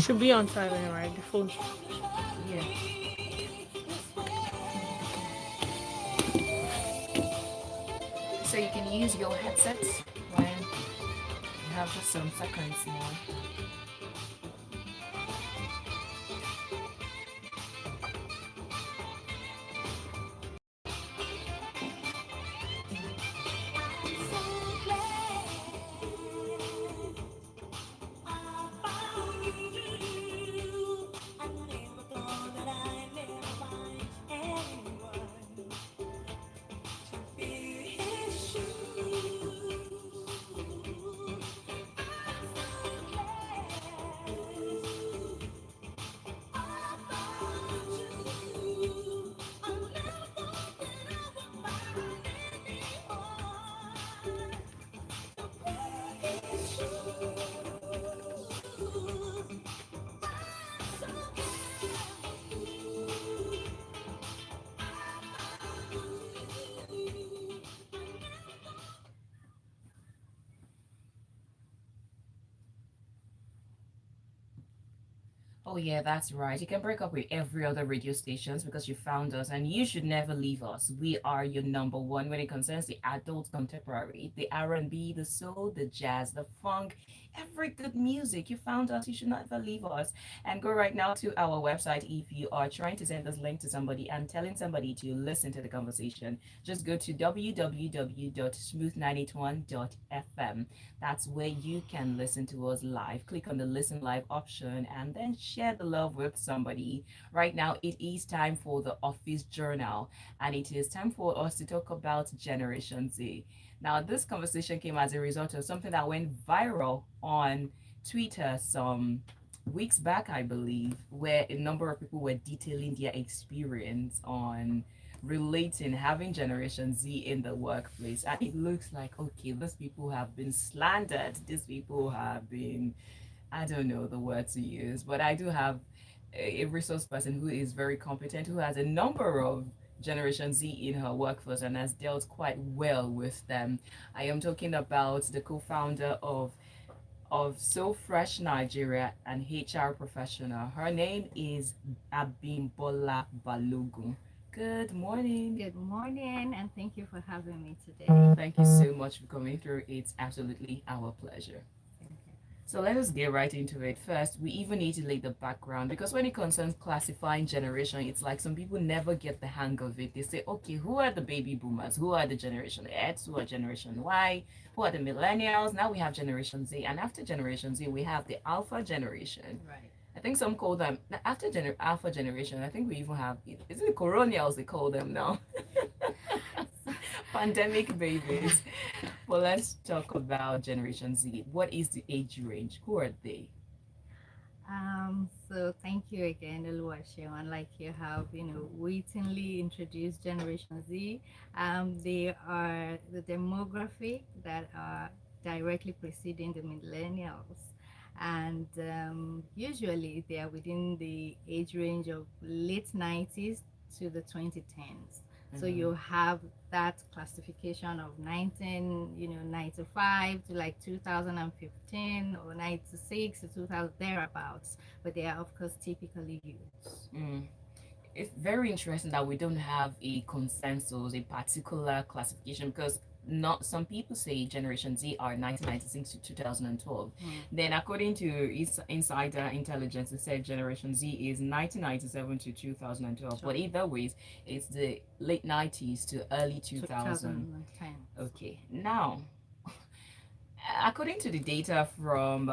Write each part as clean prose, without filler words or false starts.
should be on silent, right? The phone. Yeah. So you can use your headsets when you have just some seconds more. Oh yeah, that's right. You can break up with every other radio stations because you found us, and you should never leave us. We are your number one when it concerns the adult contemporary, the R&B, the soul, the jazz, the funk, every good music. You found us. You should never leave us. And go right now to our website if you are trying to send this link to somebody and telling somebody to listen to the conversation. Just go to www.smooth981.fm. That's where you can listen to us live. Click on the listen live option and then share the love with somebody. Right now, it is time for the office journal, and it is time for us to talk about Generation Z. Now, this conversation came as a result of something that went viral on Twitter some weeks back, I believe, where a number of people were detailing their experience on relating having Generation Z in the workplace. And it looks like, okay, these people have been slandered. These people have been, I don't know the word to use, but I do have a resource person who is very competent, who has a number of Generation Z in her workforce and has dealt quite well with them. I am talking about the co-founder of So Fresh Nigeria, an HR professional. Her name is Abimbola Balogun. Good morning. Good morning, and thank you for having me today. Thank you so much for coming through. It's absolutely our pleasure. Thank you. So let us get right into it. First, we even need to lay the background because when it concerns classifying generation, it's like some people never get the hang of it. They say, okay, who are the baby boomers? Who are the Generation X? Who are Generation Y? Who are the millennials? Now we have Generation Z. And after Generation Z, we have the Alpha generation. Right. I think some call them, after Alpha generation, I think we even have, is it the Coronials they call them now? Pandemic babies. Well, let's talk about Generation Z. What is the age range? Who are they? So thank you again, Oluwaseun. Like you have, wittingly introduced Generation Z. They are the demographic that are directly preceding the millennials. And usually they are within the age range of late 90s to the 2010s. So you have that classification of 1995 to like 2015 or 96 to 2000 thereabouts, but they are of course typically youths. Mm. It's very interesting that we don't have a consensus, a particular classification, because not some people say Generation Z are 1996 to 2012. Then, according to Insider Intelligence, it said Generation Z is 1997 to 2012. But either ways, it's the late 90s to early 2000. 2010. Okay, now according to the data from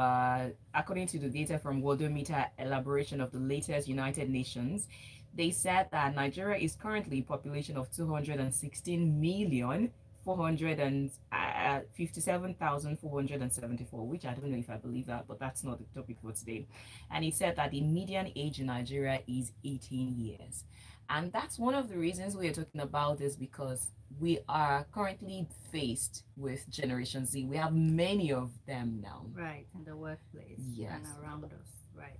Worldometer elaboration of the latest United Nations, they said that Nigeria is currently a population of 216 million 457,474, which I don't know if I believe that, but that's not the topic for today. And he said that the median age in Nigeria is 18 years. And that's one of the reasons we are talking about this, because we are currently faced with Generation Z. We have many of them now. Right, in the workplace. Yes. And around us. Right.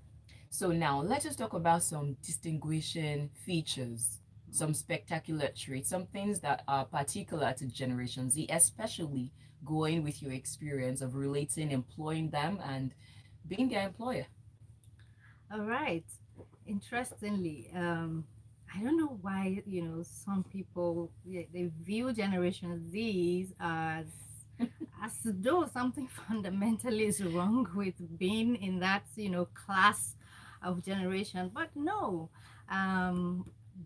So now let us talk about some distinguishing features, some spectacular traits, some things that are particular to Generation Z, especially going with your experience of relating, employing them, and being their employer. All right. Interestingly, I don't know why, some people, they view Generation Z as though something fundamentally is wrong with being in that, class of generation. But no,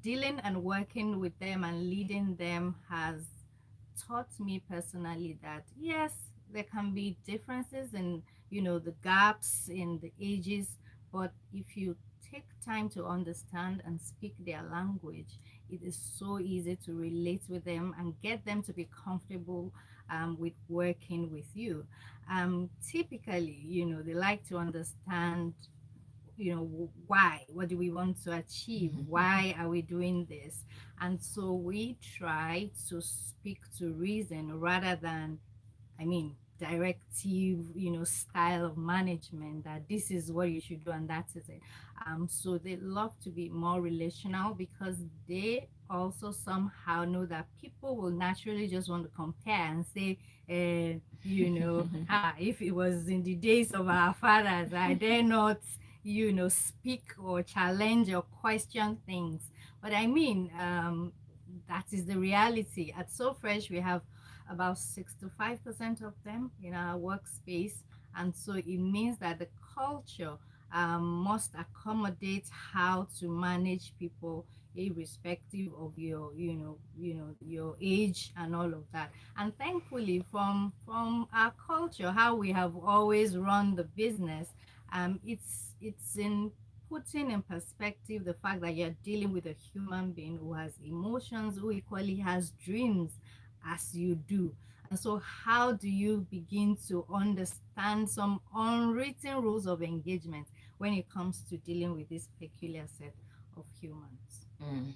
dealing and working with them and leading them has taught me personally that yes, there can be differences in, the gaps in the ages, but if you take time to understand and speak their language, it is so easy to relate with them and get them to be comfortable with working with you. Typically, they like to understand, why, what do we want to achieve, why are we doing this, and so we try to speak to reason rather than, I mean, directive, style of management, that this is what you should do and that is it. So they love to be more relational because they also somehow know that people will naturally just want to compare and say, if it was in the days of our fathers, I dare not, speak or challenge or question things. But I mean, that is the reality. At So Fresh, we have about 65% of them in our workspace. And so it means that the culture must accommodate how to manage people irrespective of your age and all of that. And thankfully, from our culture, how we have always run the business, it's in putting in perspective the fact that you're dealing with a human being who has emotions, who equally has dreams as you do. And so, how do you begin to understand some unwritten rules of engagement when it comes to dealing with this peculiar set of humans? Mm.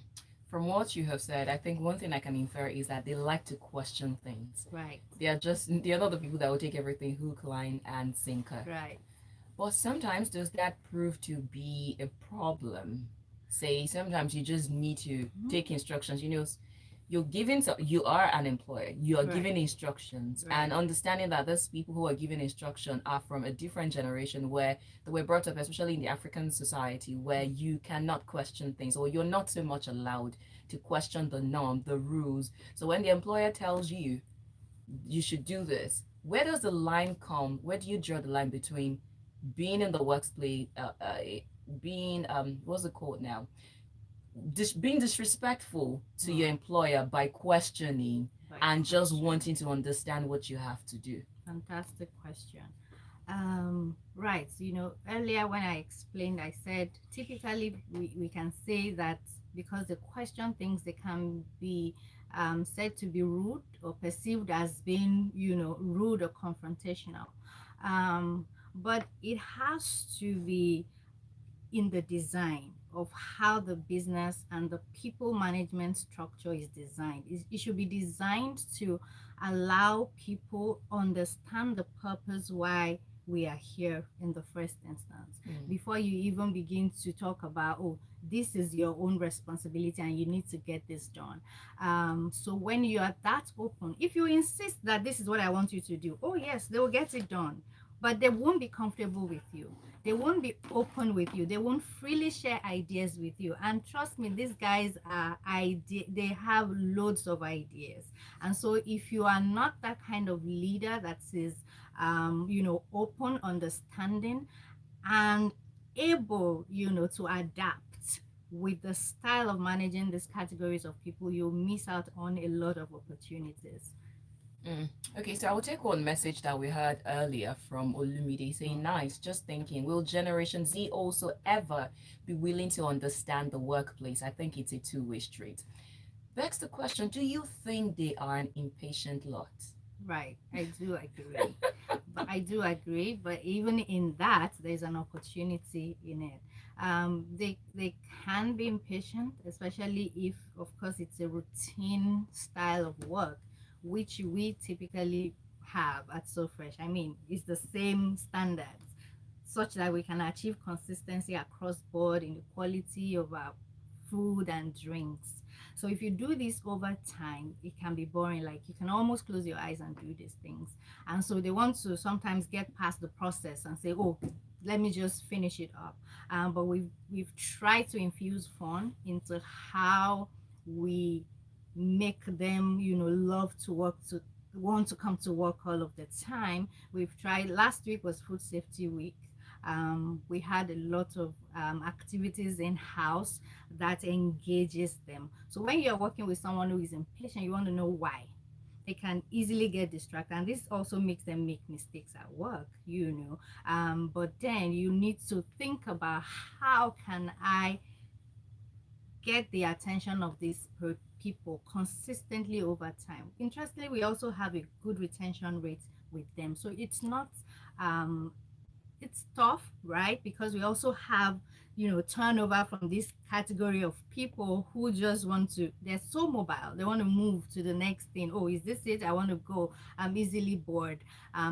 From what you have said, I think one thing I can infer is that they like to question things. Right, They're not the people that will take everything hook, line, and sinker. right. But sometimes does that prove to be a problem? Say sometimes you just need to take instructions. You are an employer. You are Right, giving instructions, right. and understanding that those people who are giving instruction are from a different generation where they were brought up, especially in the African society, where you cannot question things, or you're not so much allowed to question the norm, the rules. So when the employer tells you you should do this, where does the line come? Where do you draw the line between being in the workplace, being what's it called now? Being disrespectful to your employer by questioning By and just question. wanting to understand what you have to do. Fantastic question. Right. Earlier when I explained, I said typically we can say that because the question things, they can be said to be rude or perceived as being, rude or confrontational. But it has to be in the design of how the business and the people management structure is designed. It should be designed to allow people understand the purpose why we are here in the first instance, before you even begin to talk about, oh, this is your own responsibility and you need to get this done. So when you are that open, if you insist that this is what I want you to do, oh yes, they will get it done, but they won't be comfortable with you. They won't be open with you. They won't freely share ideas with you. And trust me, these guys are they have loads of ideas. And so if you are not that kind of leader that is open, understanding, and able, to adapt with the style of managing these categories of people, you'll miss out on a lot of opportunities. Mm. Okay, so I will take one message that we heard earlier from Olumide saying, nice, just thinking, will Generation Z also ever be willing to understand the workplace? I think it's a two-way street. Begs the question, do you think they are an impatient lot? Right, I do agree. But even in that, there's an opportunity in it. They can be impatient, especially if, of course, it's a routine style of work, which we typically have at So Fresh. I mean, it's the same standards, such that we can achieve consistency across board in the quality of our food and drinks. So if you do this over time, it can be boring. Like you can almost close your eyes and do these things. And so they want to sometimes get past the process and say, oh, let me just finish it up. But we've tried to infuse fun into how we make them, love to work, to want to come to work all of the time. We've tried. Last week was Food Safety Week. We had a lot of activities in house that engages them. So when you're working with someone who is impatient, you want to know why. They can easily get distracted, and this also makes them make mistakes at work. But then you need to think about, how can I get the attention of these people consistently over time. Interestingly, we also have a good retention rate with them, so it's not it's tough, right? Because we also have, turnover from this category of people who just want to, they're so mobile, they want to move to the next thing. Oh, is this it? I want to go. I'm easily bored.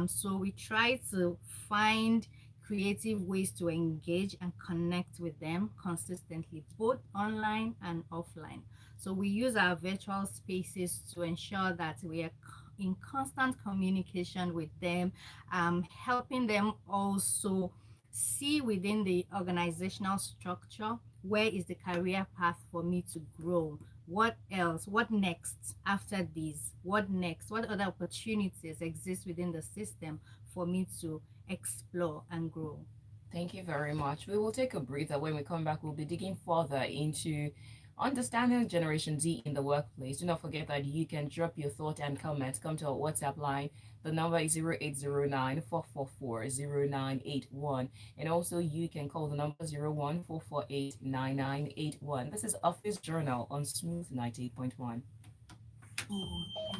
So we try to find creative ways to engage and connect with them consistently, both online and offline. So we use our virtual spaces to ensure that we are in constant communication with them, helping them also see within the organizational structure, where is the career path for me to grow? What else? What next after this? What next? What other opportunities exist within the system for me to explore and grow? Thank you very much. We will take a breather. When we come back, we'll be digging further into understanding Generation Z in the workplace. Do not forget that you can drop your thought and comment. Come to our WhatsApp line. The number is 0809 444 0981. And also you can call the number 01 448 9981. This is Office Journal on Smooth 98.1.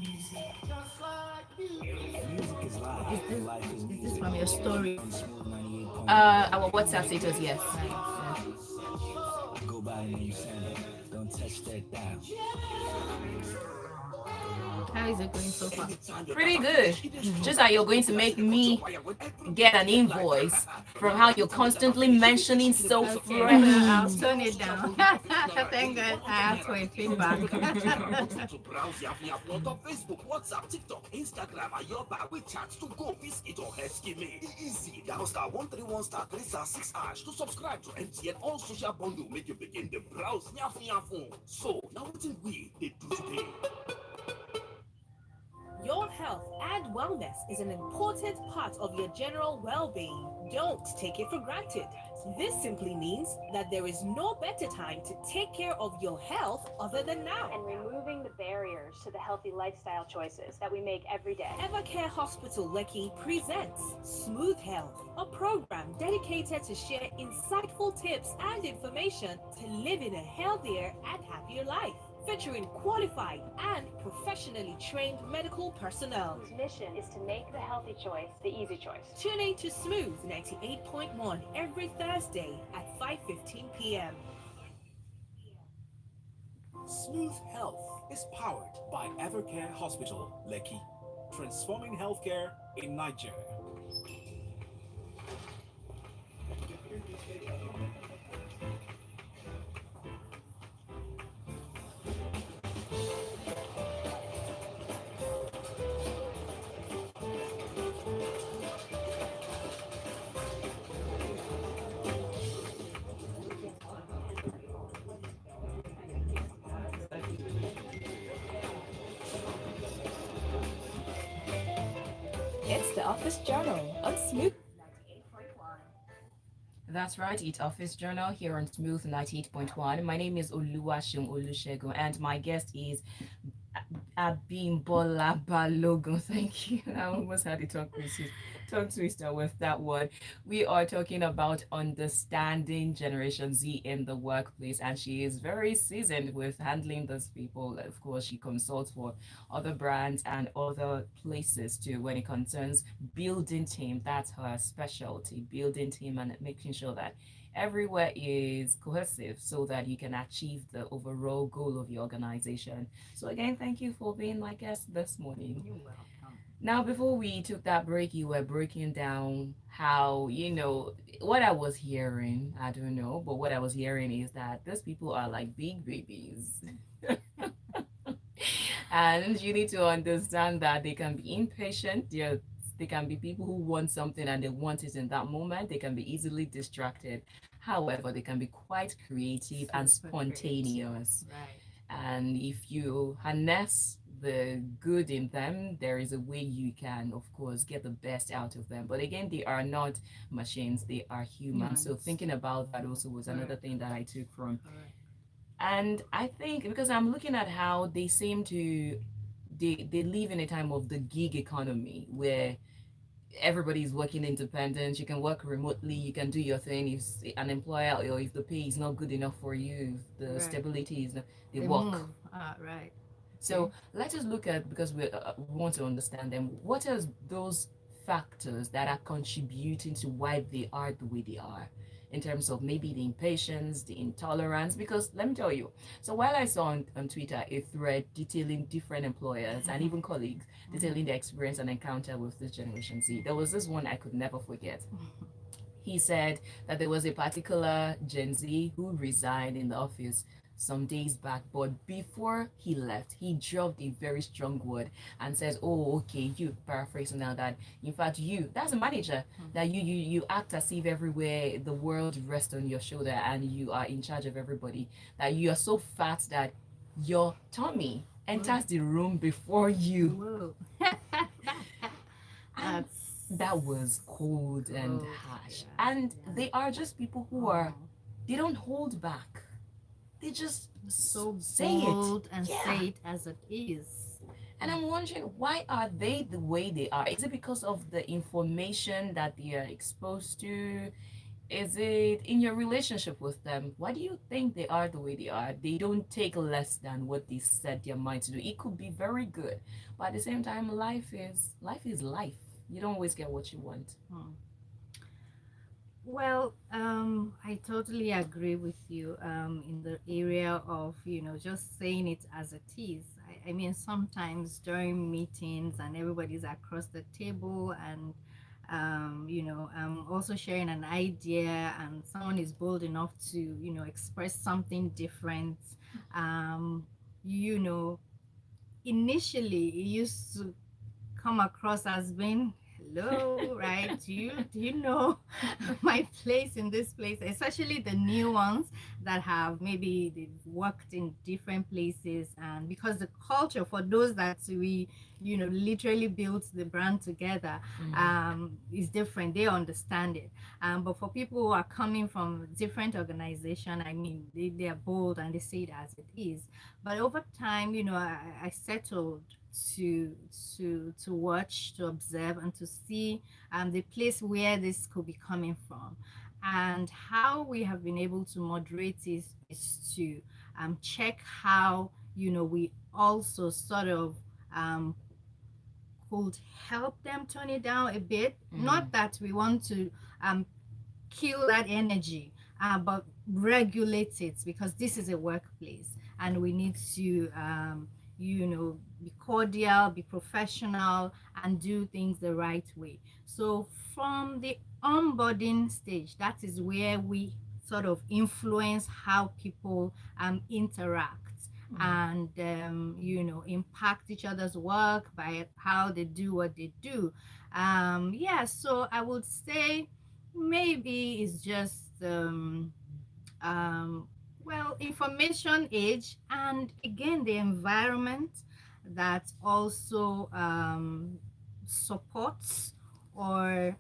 Music. Music is live. Life is Is music. this from your story? On Smooth 98.1. Our WhatsApp status, yes. Go by and you send it. Don't touch that dial. How is it going so far? Pretty good. Just how you're going to make me get an invoice from how you're constantly mentioning so Okay, fresh. so I'll turn it down. Thank God I asked for a feedback. To browse your upload on Facebook, WhatsApp, TikTok, Instagram, Ayoba, WeChat to go visit or head skimming. Easy. Dial star 131 star 3 star 6 hash to subscribe to MTN all social bundle. Make you begin the browse your phone. So now what did we do today? Your health and wellness is an important part of your general well-being. Don't take it for granted. This simply means that there is no better time to take care of your health other than now. And removing the barriers to the healthy lifestyle choices that we make every day. Evercare Hospital Lekki presents Smooth Health, a program dedicated to share insightful tips and information to live in a healthier and happier life, featuring qualified and professionally trained medical personnel. Whose mission is to make the healthy choice the easy choice. Tune in to Smooth 98.1 every Thursday at 5:15 p.m. Smooth Health is powered by Evercare Hospital, Lekki, transforming healthcare in Nigeria. It's the Office Journal on Smooth. That's right, it's Office Journal here on Smooth 98.1. My name is Oluwaseun, and my guest is Abimbola Balogun. Thank you. I almost had a tongue twister with that one. We are talking about understanding Generation Z in the workplace, and she is very seasoned with handling those people. Of course, she consults for other brands and other places too when it concerns building team. That's her specialty, building team and making sure that everywhere is cohesive so that you can achieve the overall goal of your organization. So again, thank you for being my guest this morning. You're welcome. Now, before we took that break, you were breaking down how, what I was hearing, I don't know, but what I was hearing is that these people are like big babies. And you need to understand that they can be impatient. They can be people who want something and they want it in that moment. They can be easily distracted. However, they can be quite creative and Super creative. spontaneous. Right. And if you harness the good in them, there is a way you can, of course, get the best out of them. But again, they are not machines, they are humans. So Humans. thinking about that also was another Correct. thing that I took from. Correct. And I think because I'm looking at how they seem to they live in a time of the gig economy where everybody's working independent. You can work remotely. You can do your thing. If an employer or if the pay is not good enough for you, if the Right. stability is not, they They work. move. Right. So let us look at, because we want to understand them, what are those factors that are contributing to why they are the way they are, in terms of maybe the impatience, the intolerance? Because let me tell you, so while I saw on Twitter a thread detailing different employers and even colleagues detailing their experience and encounter with this Generation Z, there was this one I could never forget. He said that there was a particular Gen Z who resigned in the office some days back, but before he left, he dropped a very strong word and says, "Oh, okay, you," paraphrasing now, that in fact you, that's a manager, that you act as if everywhere the world rests on your shoulder and you are in charge of everybody. That you are so fat that your tummy enters the room before you. Whoa. And That's that was cold and cold, harsh. yeah, And yeah. they are just people who are, they don't hold back. They just so say bold it. and Yeah. say it as it is. And I'm wondering, why are they the way they are? Is it because of the information that they are exposed to? Is it in your relationship with them? Why do you think they are the way they are? They don't take less than what they set their mind to do. It could be very good, but at the same time, life is life. You don't always get what you want. Well, I totally agree with you in the area of, just saying it as it is. I mean, sometimes during meetings and everybody's across the table and, I'm also sharing an idea and someone is bold enough to, express something different. Um, you know, Initially it used to come across as being, hello, right? Do you know my place in this place? Especially the new ones that have maybe they've worked in different places, and because the culture for those that we literally built the brand together is different. They understand it. But for people who are coming from different organization, I mean, they are bold and they say it as it is. But over time, I settled to watch, to observe, and to see the place where this could be coming from. And how we have been able to moderate is to check how we also sort of could help them turn it down a bit. Not that we want to kill that energy, but regulate it, because this is a workplace and we need to be cordial, be professional, and do things the right way. So from the onboarding stage, that is where we sort of influence how people interact and impact each other's work by how they do what they do. So I would say maybe it's just information age, and again the environment that also supports or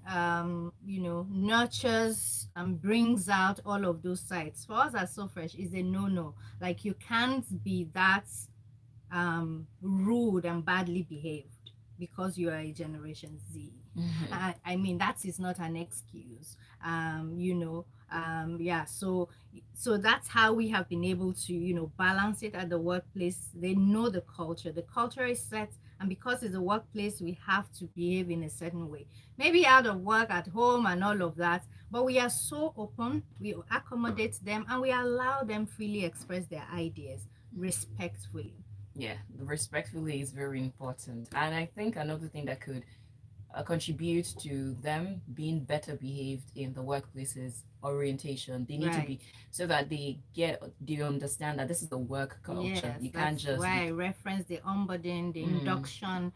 nurtures and brings out all of those sides. For us as So Fresh is a no. Like, you can't be that rude and badly behaved because you are a Generation Z. I mean, that is not an excuse. So that's how we have been able to balance it at the workplace. They know the culture is set, and because it's a workplace, we have to behave in a certain way, maybe out of work, at home, and all of that. But we are so open, we accommodate them, and we allow them freely express their ideas respectfully. Yeah, respectfully is very important. And I think another thing that could contribute to them being better behaved in the workplaces orientation. They need to Right. be, so that they understand that this is a work culture. Yes, You can't that's just why I reference the onboarding, the mm. induction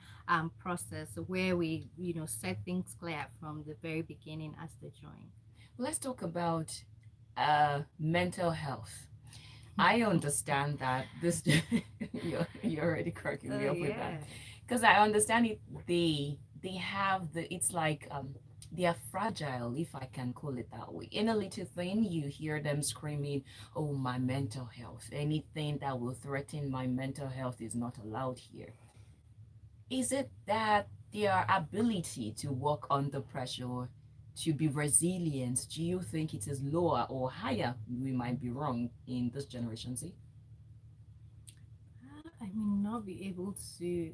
process where we, set things clear from the very beginning as they join. Let's talk about mental health. I understand that this you're already cracking me Oh up with that, yeah. because I understand it. They have the, it's like they are fragile, if I can call it that way. In a little thing, you hear them screaming, "Oh, my mental health! Anything that will threaten my mental health is not allowed here." Is it that their ability to work under pressure, to be resilient, do you think it is lower or higher? We might be wrong in this generation, see? I may not be able to,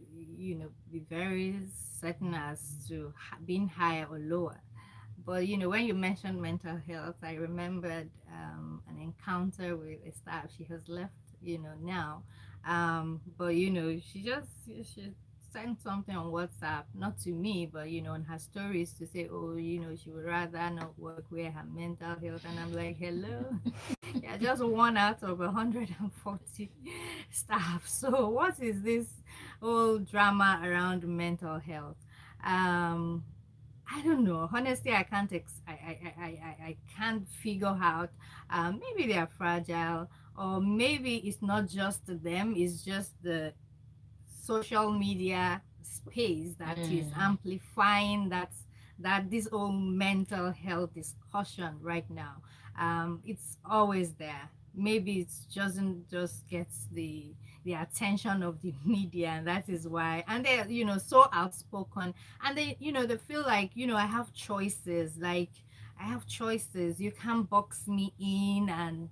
be very certain as to being higher or lower. But when you mentioned mental health, I remembered an encounter with a staff. She has left, now. But she sent something on WhatsApp, not to me, but on her stories to say, oh, she would rather not work where her mental health. And I'm like, hello, yeah, just one out of 140 staff. So what is this whole drama around mental health? Um, I don't know. Honestly, I can't. I can't figure out. Maybe they are fragile, or maybe it's not just them. It's just the social media space that is amplifying that this whole mental health discussion right now. It's always there. Maybe it doesn't just gets the attention of the media, and that is why. And they're so outspoken, and they feel like I have choices. Like I have choices. You can't box me in and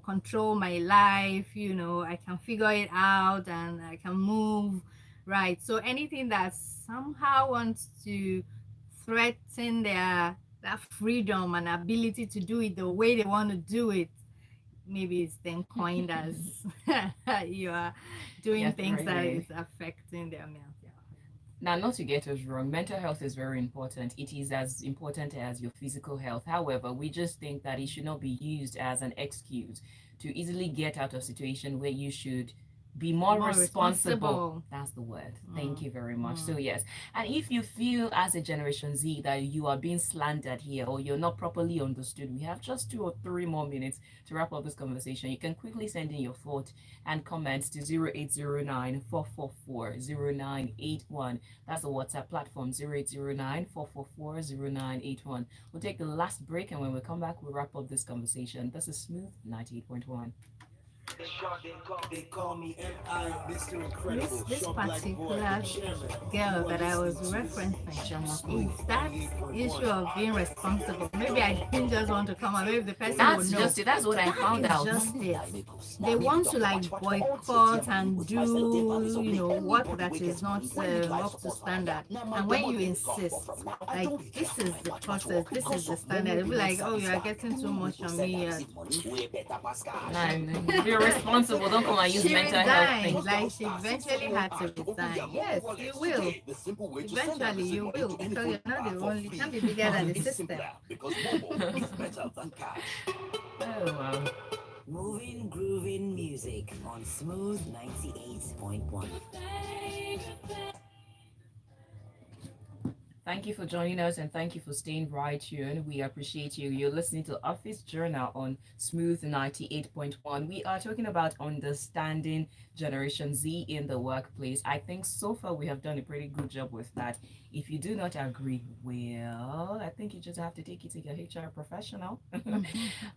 control my life. I can figure it out and I can move. Right. So anything that somehow wants to threaten their that freedom and ability to do it the way they want to do it, maybe it's then coined as you are doing Yeah, things that right. is affecting their mental health. Now, not to get us wrong, mental health is very important. It is as important as your physical health. However, we just think that it should not be used as an excuse to easily get out of situation where you should be more More responsible. responsible. That's the word. Thank Mm. you very much. So Mm. yes, and if you feel as a Generation Z that you are being slandered here or you're not properly understood, we have just 2 or 3 more minutes to wrap up this conversation. You can quickly send in your thought and comments to 0809 444 0981. That's the WhatsApp platform, 0809 444 0981. We'll take the last break, and when we come back, we'll wrap up this conversation. This is Smooth 98.1. They call me M.I. Mr. Incredible. This Short black boy, particular chairman. girl You are that I was listening to referencing, it's that issue of being responsible. Maybe I didn't just want to come out. Maybe the person will That's know. just it. That's what I found That is out. just it. They want to like boycott and do, what that is not up to standard. And when you insist, like this is the process, this is the standard, they'll be like, oh, you are getting too much on me. Man, you're responsible. Don't come and use She mental health resigned. things. Like she eventually had to resign. Yes, you will. Eventually, you will, because you're not the only. You can't be bigger than the system. Because Momo is better than cash. Oh wow. Moving, grooving music on Smooth 98.1. Thank you for joining us, and thank you for staying right tuned. We appreciate you. You're listening to Office Journal on Smooth 98.1. We are talking about understanding Generation Z in the workplace. I think so far we have done a pretty good job with that. If you do not agree, well, I think you just have to take it to your HR professional.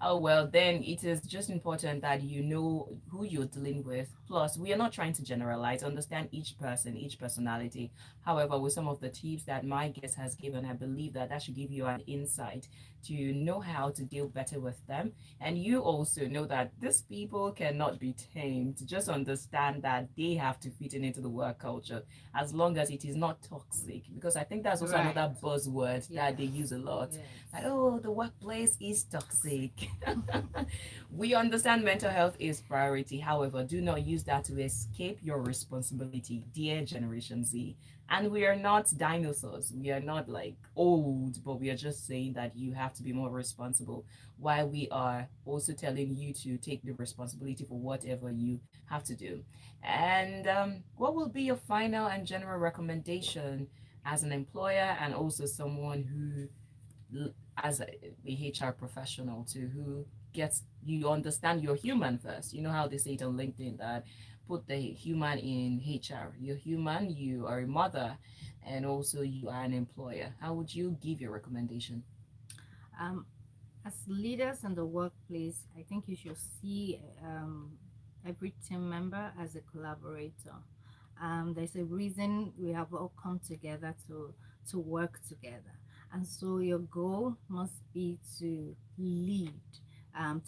Oh, well, then it is just important that you know who you're dealing with. Plus, we are not trying to generalize, understand each person, each personality. However, with some of the tips that my guest has given, I believe that should give you an insight to know how to deal better with them. And you also know that these people cannot be tamed. Just understand that they have to fit in into the work culture as long as it is not toxic. Because I think that's also Right. another buzzword that they Yes. use a lot. Yes. Like, oh, the workplace is toxic. We understand mental health is priority. However, do not use that to escape your responsibility, dear Generation Z. And we are not dinosaurs. We are not like old, but we are just saying that you have to be more responsible while we are also telling you to take the responsibility for whatever you have to do. And what will be your final and general recommendation as an employer and also someone who, as a HR professional, to who gets you understand you're human first? You know how they say it on LinkedIn that put the human in HR. You're human, you are a mother, and also you are an employer. How would you give your recommendation? Um, as leaders in the workplace, I think you should see every team member as a collaborator. There's a reason we have all come together to work together, and so your goal must be to lead,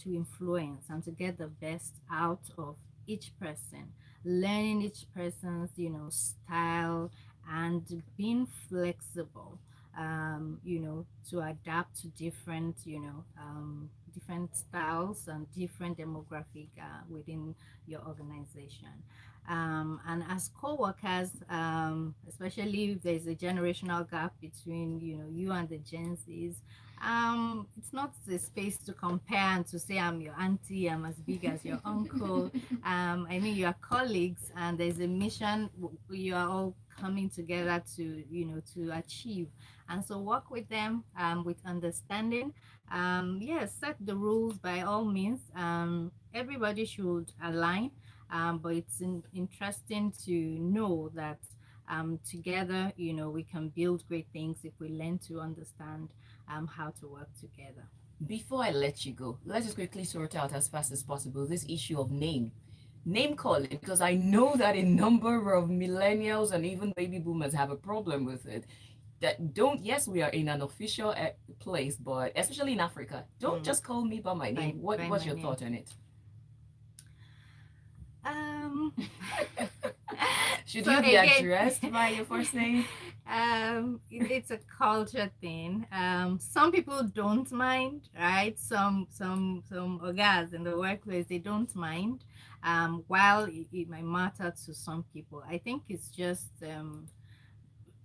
to influence, and to get the best out of each person. Learning each person's style and being flexible, to adapt to different, different styles and different demographic within your organization. And as co-workers, especially if there's a generational gap between, you and the Gen Zs, it's not the space to compare and to say I'm your auntie, I'm as big as your uncle. I mean, you are colleagues, and there's a mission you are all coming together to achieve. And so work with them with understanding. Yes, set the rules by all means. Everybody should align, but it's interesting to know that together, we can build great things if we learn to understand how to work together. Before I let you go, let's just quickly sort out as fast as possible this issue of name calling, because I know that a number of millennials and even baby boomers have a problem with it. That don't, yes, we are in an official place, but especially in Africa, don't just call me by my name. What's your thought on it? Should you be addressed by your first name? It's a culture thing. Some people don't mind, right? Some guys in the workplace, they don't mind. While it might matter to some people, I think it's just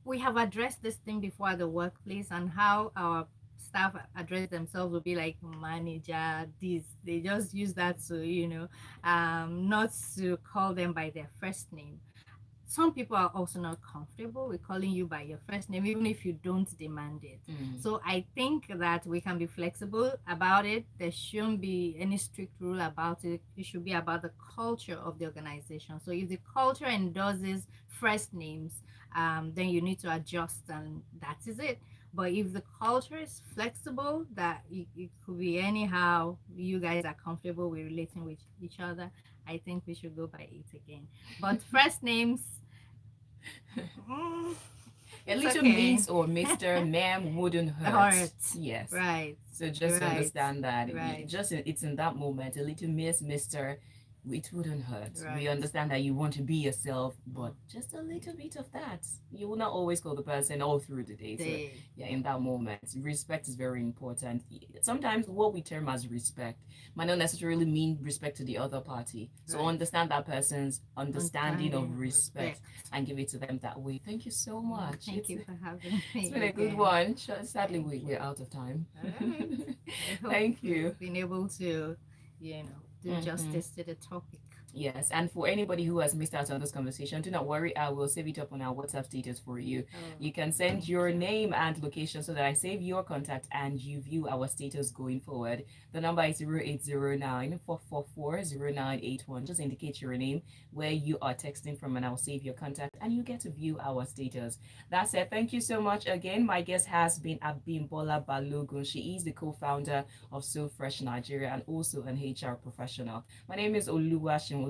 we have addressed this thing before at the workplace, and how our staff address themselves will be like manager this. They just use that to not to call them by their first name. Some people are also not comfortable with calling you by your first name, even if you don't demand it. So I think that we can be flexible about it. There shouldn't be any strict rule about it. It should be about the culture of the organization. So if the culture endorses first names, then you need to adjust, and that is it. But if the culture is flexible, that it could be anyhow you guys are comfortable with relating with each other, I think we should go by it again. But first names, a little okay. Miss or Mr. Ma'am wouldn't hurt. Yes. Right. So just understand that Right. it's in that moment, a little Miss, Mr. It wouldn't hurt. Right. We understand that you want to be yourself, but just a little bit of that. You will not always call the person all through the day. So yeah, in that moment, respect is very important. Sometimes what we term as respect might not necessarily mean respect to the other party. So understand that person's understanding of respect and give it to them that way. Thank you so much. Thank you for having me. It's been a good one. Sadly, we're out of time. Thank you. Being able to, do justice to the topic. Yes, and for anybody who has missed out on this conversation, do not worry. I will save it up on our WhatsApp status for you. You can send your name and location so that I save your contact and you view our status going forward. The number is 0809-444-0981. Just indicate your name, where you are texting from, and I'll save your contact and you get to view our status. That's it. Thank you so much again. My guest has been Abimbola Balogun. She is the co-founder of So Fresh Nigeria and also an HR professional. My name is Oluwaseun,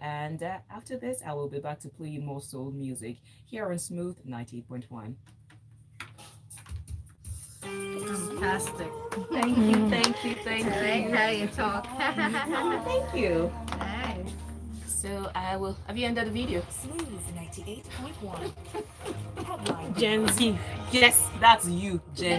and after this I will be back to play you more soul music here on Smooth 98.1. Fantastic. Thank you, thank you, thank I like you. how you talk. Thank you. Nice. So I will. Have you ended the video? Smooth 98.1. Headline. Gen Z. Yes, that's you, Jen.